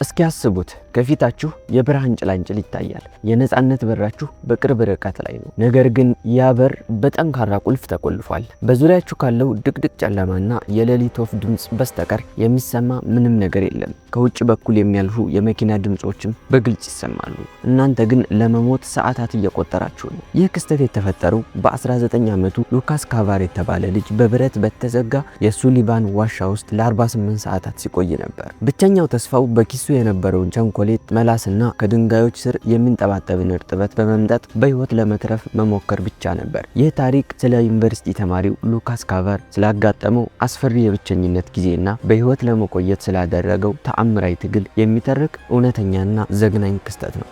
እስኪ ያስቡት ከፊታችሁ የብርሃን ጭላንጭል ይታያል። የነጻነት በራችሁ በቅርብ ርቀት ላይ ነው። ነገር ግን ያ በር በጠንካራ ቁልፍ ተቆልፏል። በዙሪያችሁ ካለው ድቅድቅ ጨለማና የሌሊት ወፍ ድምፅ በስተቀር የሚሰማ ምንም ነገር የለም። ከውጭ በኩል የሚያልፉ የመኪና ድምጾችም በግልጽ ይሰማሉ። እናንተ ግን ለመሞት ሰዓታት እየቆጠራችሁ ነው። ይህ ክስተት የተፈጠረው በ19 ዓመቱ ሉካስ ካቫር የተባለ ልጅ በብረት በተዘጋ የሱሊቫን ዋሻ ውስጥ ለ48 ሰዓታት ሲቆይ ነበር። ብቸኛው ተስፋው በኪሱ የነበረውን ቸንኮሌት መላስና ከድንጋዮች ስር የሚንጠባጠብን እርጥበት በመምጠጥ በህይወት ለመትረፍ መሞከር ብቻ ነበር። ይህ ታሪክ ስለ ዩኒቨርሲቲ ተማሪው ሉካስ ካቫር ስላጋጠመው አስፈሪ የብቸኝነት ጊዜና በህይወት ለመቆየት ስላደረገው ተአምራዊ ትግል የሚተርክ እውነተኛና ዘግናኝ ክስተት ነው።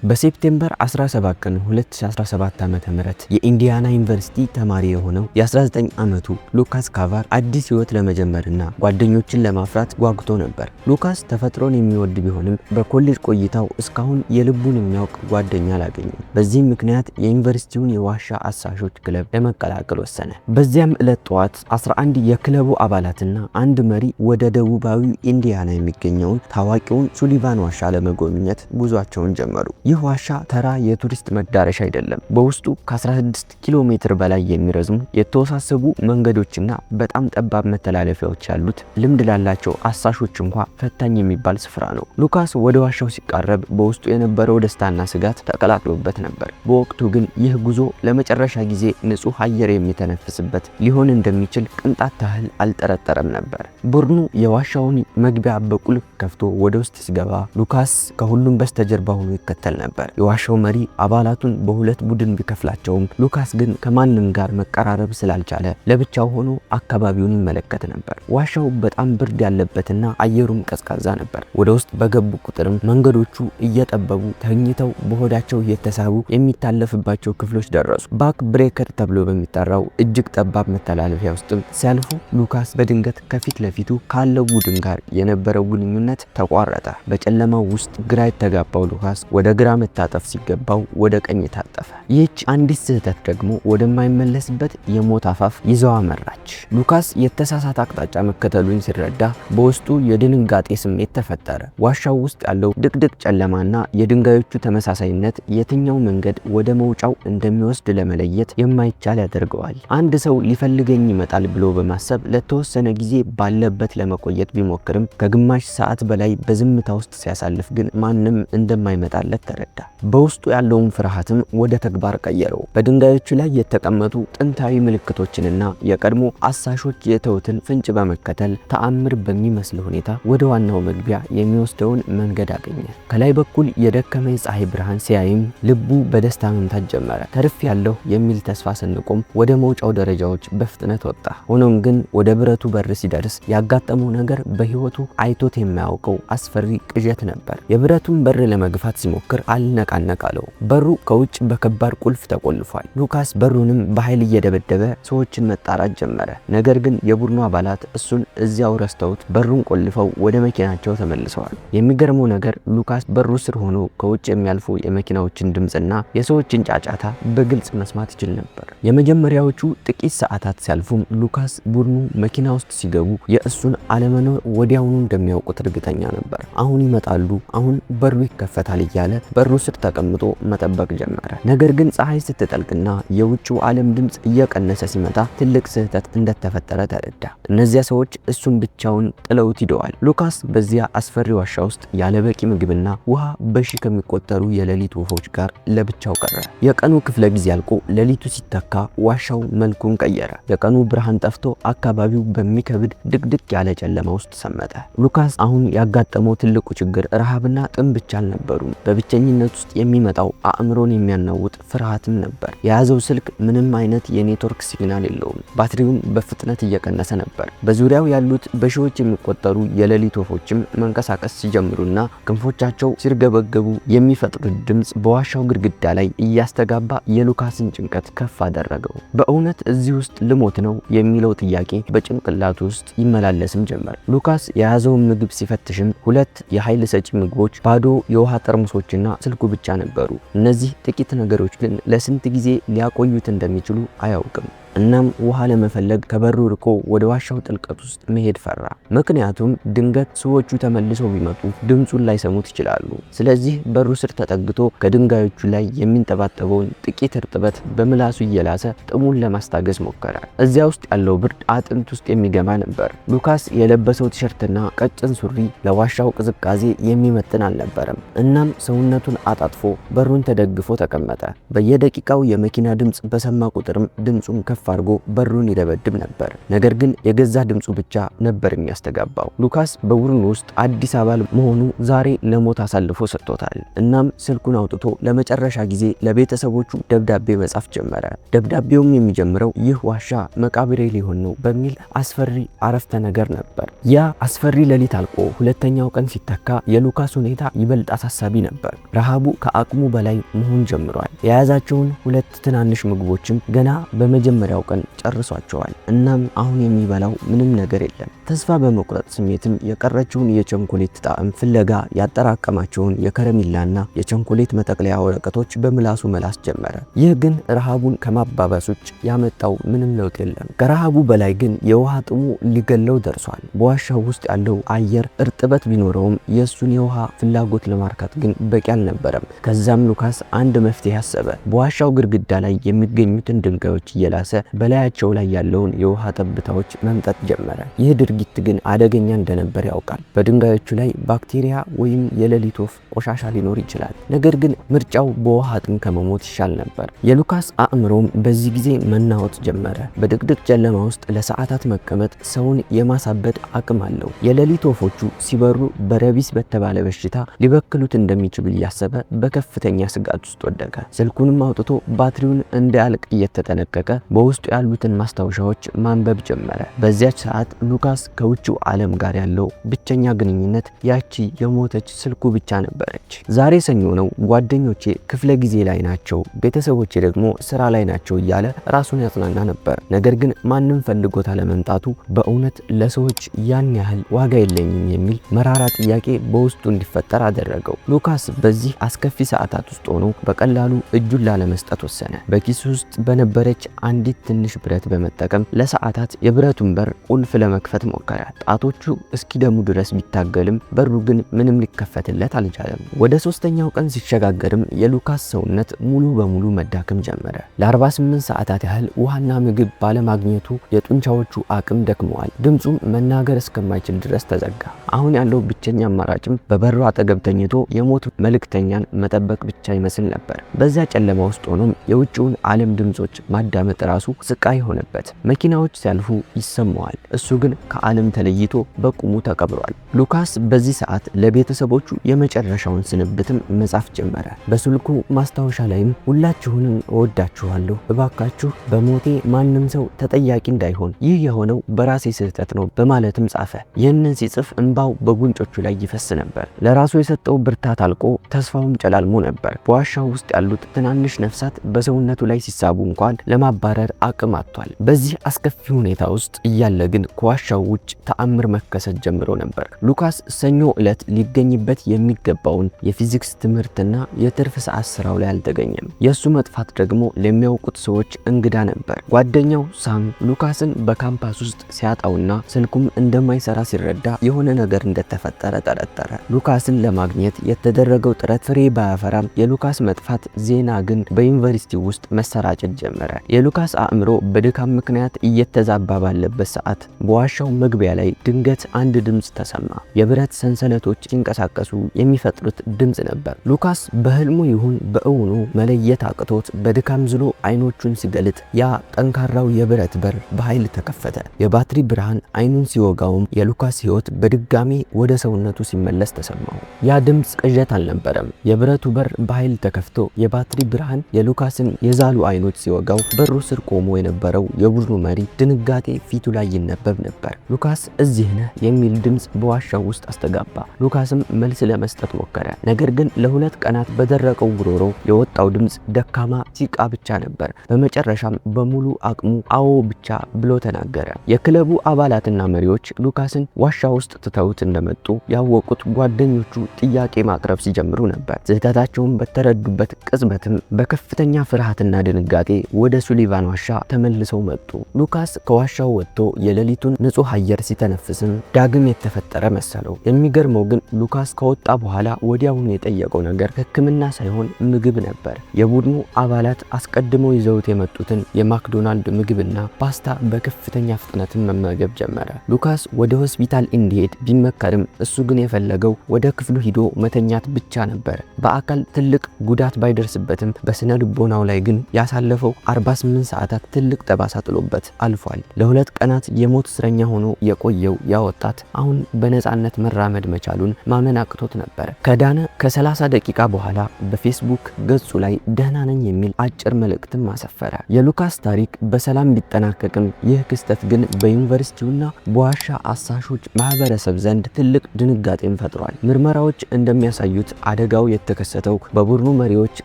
በሴፕቴምበር 17 ቀን 2017 ዓ.ም የኢንዲያና ዩኒቨርሲቲ ተማሪ የሆነው የ19 ዓመቱ ሉካስ ካቫር አዲስ ህይወት ለመጀመርና ጓደኞችን ለማፍራት ጓጉቶ ነበር። ሉካስ ተፈጥሮን የሚወድ ቢሆንም በኮሌጅ ቆይታው እስካሁን የልቡን የሚያውቅ ጓደኛ አላገኘም። በዚህም ምክንያት የዩኒቨርሲቲውን የዋሻ አሳሾች ክለብ ለመቀላቀል ወሰነ። በዚያም ዕለት ጠዋት 11 የክለቡ አባላትና አንድ መሪ ወደ ደቡባዊ ኢንዲያና የሚገኘውን ታዋቂውን ሱሊቫን ዋሻ ለመጎብኘት ጉዟቸውን ጀመሩ። ይህ ዋሻ ተራ የቱሪስት መዳረሻ አይደለም። በውስጡ ከ16 ኪሎ ሜትር በላይ የሚረዝሙ የተወሳሰቡ መንገዶችና በጣም ጠባብ መተላለፊያዎች ያሉት ልምድ ላላቸው አሳሾች እንኳ ፈታኝ የሚባል ስፍራ ነው። ሉካስ ወደ ዋሻው ሲቃረብ በውስጡ የነበረው ደስታና ስጋት ተቀላቅሎበት ነበር። በወቅቱ ግን ይህ ጉዞ ለመጨረሻ ጊዜ ንጹህ አየር የሚተነፍስበት ሊሆን እንደሚችል ቅንጣት ታህል አልጠረጠረም ነበር። ቡድኑ የዋሻውን መግቢያ በቁልፍ ከፍቶ ወደ ውስጥ ሲገባ ሉካስ ከሁሉም በስተጀርባ ሆኖ ይከተል ነበር። የዋሻው መሪ አባላቱን በሁለት ቡድን ቢከፍላቸውም ሉካስ ግን ከማንም ጋር መቀራረብ ስላልቻለ ለብቻው ሆኖ አካባቢውን ይመለከት ነበር። ዋሻው በጣም ብርድ ያለበትና አየሩም ቀዝቃዛ ነበር። ወደ ውስጥ በገቡ ቁጥርም መንገዶቹ እየጠበቡ ተኝተው በሆዳቸው እየተሳቡ የሚታለፍባቸው ክፍሎች ደረሱ። ባክ ብሬከር ተብሎ በሚጠራው እጅግ ጠባብ መተላለፊያ ውስጥም ሲያልፉ ሉካስ በድንገት ከፊት ለፊቱ ካለው ቡድን ጋር የነበረው ግንኙነት ተቋረጠ። በጨለማው ውስጥ ግራ የተጋባው ሉካስ ወደ ግራ መታጠፍ ሲገባው ወደ ቀኝ ታጠፈ። ይህች አንዲት ስህተት ደግሞ ወደማይመለስበት የሞት አፋፍ ይዘው አመራች። ሉካስ የተሳሳተ አቅጣጫ መከተሉን ሲረዳ በውስጡ የድንጋጤ ስሜት ተፈጠረ። ዋሻው ውስጥ ያለው ድቅድቅ ጨለማና የድንጋዮቹ ተመሳሳይነት የትኛው መንገድ ወደ መውጫው እንደሚወስድ ለመለየት የማይቻል ያደርገዋል። አንድ ሰው ሊፈልገኝ ይመጣል ብሎ በማሰብ ለተወሰነ ጊዜ ባለበት ለመቆየት ቢሞክርም ከግማሽ ሰዓት በላይ በዝምታ ውስጥ ሲያሳልፍ ግን ማንም እንደማይመጣለት ተረዳ። በውስጡ ያለውን ፍርሃትም ወደ ተግባር ቀየረው። በድንጋዮቹ ላይ የተቀመጡ ጥንታዊ ምልክቶችንና የቀድሞ አሳሾች የተውትን ፍንጭ በመከተል ተአምር በሚመስል ሁኔታ ወደ ዋናው መግቢያ የሚወስደውን መንገድ አገኘ። ከላይ በኩል የደከመ የፀሐይ ብርሃን ሲያይም ልቡ በደስታ መምታት ጀመረ። ተርፍ ያለው የሚል ተስፋ ሰንቆም ወደ መውጫው ደረጃዎች በፍጥነት ወጣ። ሆኖም ግን ወደ ብረቱ በር ሲደርስ ያጋጠመው ነገር በህይወቱ አይቶት የማያውቀው አስፈሪ ቅዠት ነበር። የብረቱን በር ለመግፋት ሲሞክር አልነቃነቅ አለው። በሩ ከውጭ በከባድ ቁልፍ ተቆልፏል። ሉካስ በሩንም በኃይል እየደበደበ ሰዎችን መጣራት ጀመረ። ነገር ግን የቡድኑ አባላት እሱን እዚያው ረስተውት በሩን ቆልፈው ወደ መኪናቸው ተመልሰዋል። የሚገርመው ነገር ሉካስ በሩ ስር ሆኖ ከውጭ የሚያልፉ የመኪናዎችን ድምፅና የሰዎችን ጫጫታ በግልጽ መስማት ይችል ነበር። የመጀመሪያዎቹ ጥቂት ሰዓታት ሲያልፉም ሉካስ ቡድኑ መኪና ውስጥ ሲገቡ የእሱን አለመኖር ወዲያውኑ እንደሚያውቁት እርግጠኛ ነበር። አሁን ይመጣሉ፣ አሁን በሩ ይከፈታል እያለ በሩ ስር ተቀምጦ መጠበቅ ጀመረ። ነገር ግን ፀሐይ ስትጠልቅና የውጭው ዓለም ድምፅ እየቀነሰ ሲመጣ ትልቅ ስህተት እንደተፈጠረ ተረዳ። እነዚያ ሰዎች እሱን ብቻውን ጥለውት ሂደዋል። ሉካስ በዚያ አስፈሪ ዋሻ ውስጥ ያለ በቂ ምግብና ውሃ በሺ ከሚቆጠሩ የሌሊት ወፎች ጋር ለብቻው ቀረ። የቀኑ ክፍለ ጊዜ አልቆ ሌሊቱ ሲተካ ዋሻው መልኩን ቀየረ። የቀኑ ብርሃን ጠፍቶ አካባቢው በሚከብድ ድቅድቅ ያለ ጨለማ ውስጥ ሰመጠ። ሉካስ አሁን ያጋጠመው ትልቁ ችግር ረሃብና ጥም ብቻ አልነበሩም። በብቸኝነት ውስጥ የሚመጣው አእምሮን የሚያናውጥ ፍርሃትም ነበር። የያዘው ስልክ ምንም አይነት የኔትወርክ ሲግናል የለውም። ባትሪውም በፍጥነት እየቀነሰ ነበር። በዙሪያው ያሉት በሺዎች የሚቆጠሩ የሌሊት ወፎችም መንቀሳቀስ ሲጀምሩና ክንፎቻቸው ሲርገበገቡ የሚፈጥሩት ድምፅ በዋሻው ግድግዳ ላይ እያስተጋባ የሉካስን ጭንቀት ከፍ አደረገው። በእውነት እዚህ ውስጥ ልሞት ነው የሚለው ጥያቄ በጭንቅላቱ ውስጥ ይመላለስም ጀመር። ሉካስ የያዘውን ምግብ ሲፈትሽም ሁለት የኃይል ሰጪ ምግቦች፣ ባዶ የውሃ ጠርሙሶችና ስልኩ ብቻ ነበሩ። እነዚህ ጥቂት ነገሮች ግን ለስንት ጊዜ ሊያቆዩት እንደሚችሉ አያውቅም። እናም ውሃ ለመፈለግ ከበሩ ርቆ ወደ ዋሻው ጥልቀት ውስጥ መሄድ ፈራ። ምክንያቱም ድንገት ሰዎቹ ተመልሰው ቢመጡ ድምፁን ላይሰሙት ይችላሉ። ስለዚህ በሩ ስር ተጠግቶ ከድንጋዮቹ ላይ የሚንጠባጠበውን ጥቂት እርጥበት በምላሱ እየላሰ ጥሙን ለማስታገስ ሞከረ። እዚያ ውስጥ ያለው ብርድ አጥንት ውስጥ የሚገባ ነበር። ሉካስ የለበሰው ቲሸርትና ቀጭን ሱሪ ለዋሻው ቅዝቃዜ የሚመጥን አልነበረም። እናም ሰውነቱን አጣጥፎ በሩን ተደግፎ ተቀመጠ። በየደቂቃው የመኪና ድምፅ በሰማ ቁጥርም ድምፁን ከፍ አድርጎ በሩን ይደበድብ ነበር። ነገር ግን የገዛ ድምፁ ብቻ ነበር የሚያስተጋባው። ሉካስ በቡድኑ ውስጥ አዲስ አባል መሆኑ ዛሬ ለሞት አሳልፎ ሰጥቶታል። እናም ስልኩን አውጥቶ ለመጨረሻ ጊዜ ለቤተሰቦቹ ደብዳቤ መጻፍ ጀመረ። ደብዳቤውም የሚጀምረው ይህ ዋሻ መቃብሬ ሊሆን ነው በሚል አስፈሪ አረፍተ ነገር ነበር። ያ አስፈሪ ሌሊት አልቆ ሁለተኛው ቀን ሲተካ የሉካስ ሁኔታ ይበልጥ አሳሳቢ ነበር። ረሃቡ ከአቅሙ በላይ መሆን ጀምሯል። የያዛቸውን 2 ትናንሽ ምግቦችም ገና በመጀመሪያው ቀን ጨርሷቸዋል። እናም አሁን የሚበላው ምንም ነገር የለም። ተስፋ በመቁረጥ ስሜትም የቀረችውን የቸኮሌት ጣዕም ፍለጋ ያጠራቀማቸውን የከረሜላና የቸኮሌት መጠቅለያ ወረቀቶች በምላሱ መላስ ጀመረ። ይህ ግን ረሃቡን ከማባባስ ውጭ ያመጣው ምንም ለውጥ የለም። ከረሃቡ በላይ ግን የውሃ ጥሙ ሊገለው ደርሷል። በዋሻው ውስጥ ያለው አየር እርጥበት ቢኖረውም የእሱን የውሃ ፍላጎት ለማርካት ግን በቂ አልነበረም። ከዛም ሉካስ አንድ መፍትሄ አሰበ። በዋሻው ግድግዳ ላይ የሚገኙትን ድንጋዮች እየላሰ በላያቸው ላይ ያለውን የውሃ ጠብታዎች መምጠጥ ጀመረ። ይህ ድርጊት ግን አደገኛ እንደነበር ያውቃል። በድንጋዮቹ ላይ ባክቴሪያ ወይም የሌሊት ወፍ ቆሻሻ ሊኖር ይችላል። ነገር ግን ምርጫው በውሃ ጥም ከመሞት ይሻል ነበር። የሉካስ አእምሮም በዚህ ጊዜ መናወጥ ጀመረ። በድቅድቅ ጨለማ ውስጥ ለሰዓታት መቀመጥ ሰውን የማሳበድ አቅም አለው። የሌሊት ወፎቹ ሲበሩ በረቢስ በተባለ በሽታ ሊበክሉት እንደሚችሉ እያሰበ በከፍተኛ ስጋት ውስጥ ወደቀ። ስልኩንም አውጥቶ ባትሪውን እንዳያልቅ እየተጠነቀቀ በውስጡ ያሉትን ማስታወሻዎች ማንበብ ጀመረ። በዚያች ሰዓት ሉካስ ከውጭው ዓለም ጋር ያለው ብቸኛ ግንኙነት ያቺ የሞተች ስልኩ ብቻ ነበረች። ዛሬ ሰኞ ነው፣ ጓደኞቼ ክፍለ ጊዜ ላይ ናቸው፣ ቤተሰቦቼ ደግሞ ስራ ላይ ናቸው እያለ ራሱን ያጽናና ነበር። ነገር ግን ማንም ፈልጎት አለመምጣቱ በእውነት ለሰዎች ያን ያህል ዋጋ የለኝም የሚል መራራ ጥያቄ በውስጡ እንዲፈጠር አደረገው። ሉካስ በዚህ አስከፊ ሰዓታት ውስጥ ሆኖ በቀላሉ እጁን ላለመስጠት ወሰነ። በኪሱ ውስጥ በነበረች አንዲት ትንሽ ብረት በመጠቀም ለሰዓታት የብረቱን በር ቁልፍ ለመክፈት ሞከረ። ጣቶቹ እስኪደሙ ድረስ ቢታገልም በሩ ግን ምንም ሊከፈትለት አልቻለም። ወደ 3ኛው ቀን ሲሸጋገርም የሉካስ ሰውነት ሙሉ በሙሉ መዳከም ጀመረ። ለ48 ሰዓታት ያህል ውሃና ምግብ ባለማግኘቱ የጡንቻዎቹ አቅም ደክመዋል። ድምፁም መናገር እስከማይችል ድረስ ተዘጋ። አሁን ያለው ብቸኛ አማራጭም በበሩ አጠገብ ተኝቶ የሞት መልእክተኛን መጠበቅ ብቻ ይመስል ነበር። በዚያ ጨለማ ውስጥ ሆኖም የውጭውን ዓለም ድምጾች ማዳመጥ ራሱ ስቃይ ሆነበት። መኪናዎች ሲያልፉ ይሰማዋል። እሱ ግን ከዓለም ተለይቶ በቁሙ ተቀብሯል። ሉካስ በዚህ ሰዓት ለቤተሰቦቹ የመጨረሻውን ስንብትም መጻፍ ጀመረ። በስልኩ ማስታወሻ ላይም ሁላችሁንም እወዳችኋለሁ፣ እባካችሁ በሞቴ ማንም ሰው ተጠያቂ እንዳይሆን፣ ይህ የሆነው በራሴ ስህተት ነው በማለትም ጻፈ። ይህንን ሲጽፍ እንባው በጉንጮቹ ላይ ይፈስ ነበር። ለራሱ የሰጠው ብርታት አልቆ ተስፋውም ጨላልሞ ነበር። በዋሻው ውስጥ ያሉት ትናንሽ ነፍሳት በሰውነቱ ላይ ሲሳቡ እንኳን ለማባረር አቅም አጥቷል። በዚህ አስከፊ ሁኔታ ውስጥ እያለ ግን ከዋሻው ውጭ ተአምር መከሰት ጀምሮ ነበር። ሉካስ ሰኞ ዕለት ሊገኝበት የሚገባውን የፊዚክስ ትምህርትና የትርፍ ሰዓት ስራው ላይ አልተገኘም። የእሱ መጥፋት ደግሞ ለሚያውቁት ሰዎች እንግዳ ነበር። ጓደኛው ሳም ሉካስን በካምፓስ ውስጥ ሲያጣውና ስልኩም እንደማይሰራ ሲረዳ የሆነ ነገር እንደተፈጠረ ጠረጠረ። ሉካስን ለማግኘት የተደረገው ጥረት ፍሬ ባያፈራም የሉካስ መጥፋት ዜና ግን በዩኒቨርሲቲ ውስጥ መሰራጨት ጀመረ። የሉካስ አእምሮ በድካም ምክንያት እየተዛባ ባለበት ሰዓት በዋሻው መግቢያ ላይ ድንገት አንድ ድምፅ ተሰማ። የብረት ሰንሰለቶች ሲንቀሳቀሱ የሚፈጥሩት ድምፅ ነበር። ሉካስ በህልሙ ይሁን በእውኑ መለየት አቅቶት በድካም ዝሎ አይኖቹን ሲገልጥ ያ ጠንካራው የብረት በር በኃይል ተከፈተ። የባትሪ ብርሃን አይኑን ሲወጋውም የሉካስ ህይወት በድጋሚ ወደ ሰውነቱ ሲመለስ ተሰማው። ያ ድምፅ ቅዠት አልነበረም። የብረቱ በር በኃይል ተከፍቶ የባትሪ ብርሃን የሉካስን የዛሉ አይኖች ሲወጋው በሩ ስር ቆሞ የነበረው የቡድኑ መሪ ድንጋጤ ፊቱ ላይ ይነበብ ነበር። ሉካስ እዚህ ነህ የሚል ድምፅ በዋሻው ውስጥ አስተጋባ። ሉካስም መልስ ለመስጠት ሞከረ። ነገር ግን ለሁለት ቀናት በደረቀው ጉሮሮ የወጣው ድምፅ ደካማ ሲቃ ብቻ ነበር። በመጨረሻም በሙሉ አቅሙ አዎ ብቻ ብሎ ተናገረ። የክለቡ አባላትና መሪዎች ሉካስን ዋሻ ውስጥ ትተውት እንደመጡ ያወቁት ጓደኞቹ ጥያቄ ማቅረብ ሲጀምሩ ነበር። ስህተታቸውን በተረዱበት ቅጽበትም በከፍተኛ ፍርሃትና ድንጋጤ ወደ ሱሊቫን ዋሻ ተመልሰው መጡ። ሉካስ ከዋሻው ወጥቶ የሌሊቱን ንጹህ አየር ሲተነፍስም ዳግም የተፈጠረ መሰለው። የሚገርመው ግን ሉካስ ከወጣ በኋላ ወዲያውኑ የጠየቀው ነገር ሕክምና ሳይሆን ምግብ ነበር። የቡድኑ አባላት አስቀድመው ይዘውት የመጡትን የማክዶናልድ ምግብና ፓስታ በከፍተኛ ፍጥነትን መመገብ ጀመረ። ሉካስ ወደ ሆስፒታል እንዲሄድ ቢመከርም እሱ ግን የፈለገው ወደ ክፍሉ ሂዶ መተኛት ብቻ ነበር። በአካል ትልቅ ጉዳት ባይደርስበትም በስነ ልቦናው ላይ ግን ያሳለፈው 48 ሰዓታት ትልቅ ጠባሳ ጥሎበት አልፏል። ለሁለት ቀናት የሞት እስረኛ ሆኖ የቆየው ያ ወጣት አሁን በነፃነት መራመድ መቻሉን ማመን አቅቶት ነበር። ከዳነ ከ30 ደቂቃ በኋላ በፌስቡክ ገጹ ላይ ደህና ነኝ የሚል አጭር መልእክትም አሰፈረ። የሉካስ ታሪክ በሰላም ቢጠናቀቅም ይህ ክስተት ግን በዩኒቨርሲቲውና በዋሻ አሳሾች ማህበረሰብ ዘንድ ትልቅ ድንጋጤን ፈጥሯል። ምርመራዎች እንደሚያሳዩት አደጋው የተከሰተው በቡድኑ መሪዎች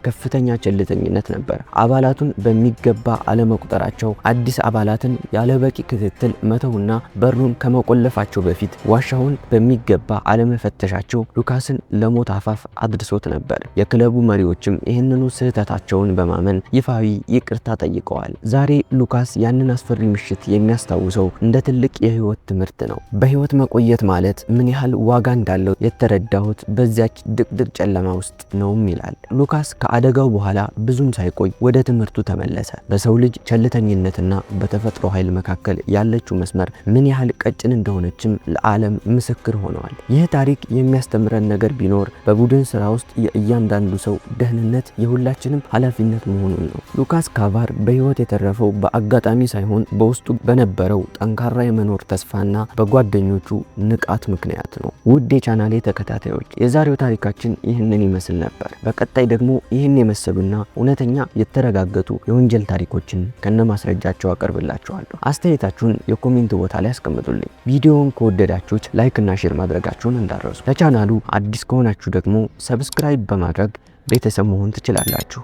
ከፍተኛ ቸልተኝነት ነበር። አባላቱን በሚገባ አለመቁጠራቸው፣ አዲስ አባላትን ያለበቂ ክትትል መተውና በሩን ከመቆለፋቸው በፊት ዋሻውን በሚገባ አለመፈተሻቸው ሉካስን ለሞት አፋፍ አድርሶት ነበር። የክለቡ መሪዎችም ይህንኑ ስህተታቸውን በማመን ይፋዊ ይቅርታ ጠይቀዋል። ዛሬ ሉካስ ያንን አስፈሪ ምሽት የሚያስታውሰው እንደ ትልቅ የህይወት ትምህርት ነው። በህይወት መቆየት ማለት ምን ያህል ዋጋ እንዳለው የተረዳሁት በዚያች ድቅድቅ ጨለማ ውስጥ ነውም ይላል። ሉካስ ከአደጋው በኋላ ብዙም ሳይቆይ ወደ ትምህርቱ ተመለሰ። በሰው ልጅ ቸልተኝነትና በተፈጥሮ ኃይል መካከል ያለችው መስመር ምን ያህል ቀጭን እንደሆነችም ለዓለም ምስክር ሆነዋል። ይህ ታሪክ የሚያስተምረን ነገር ቢኖር በቡድን ስራ ውስጥ የእያንዳንዱ ሰው ደህንነት የሁላችንም ኃላፊነት መሆኑን ነው። ሉካስ ካቫር በህይወት የተረፈው በአጋጣሚ ሳይሆን በውስጡ በነበረው ጠንካራ የመኖር ተስፋና በጓደኞቹ ንቃት ምክንያት ነው። ውድ የቻናሌ ተከታታዮች የዛሬው ታሪካችን ይህንን ይመስል ነበር። በቀጣይ ደግሞ ይህን የመሰሉና እውነተኛ የተረጋገጡ የወንጀል ታሪኮችን ከነማስረጃቸው አቀርብላችኋለሁ። አስተያየታችሁን የኮሜንት ቦታ ላይ አስቀምጡልኝ። ቪዲዮውን ከወደዳችሁት ላይክ እና ሼር ማድረጋችሁን እንዳትረሱ። ለቻናሉ አዲስ ከሆናችሁ ደግሞ ሰብስክራይብ በማድረግ ቤተሰብ መሆን ትችላላችሁ።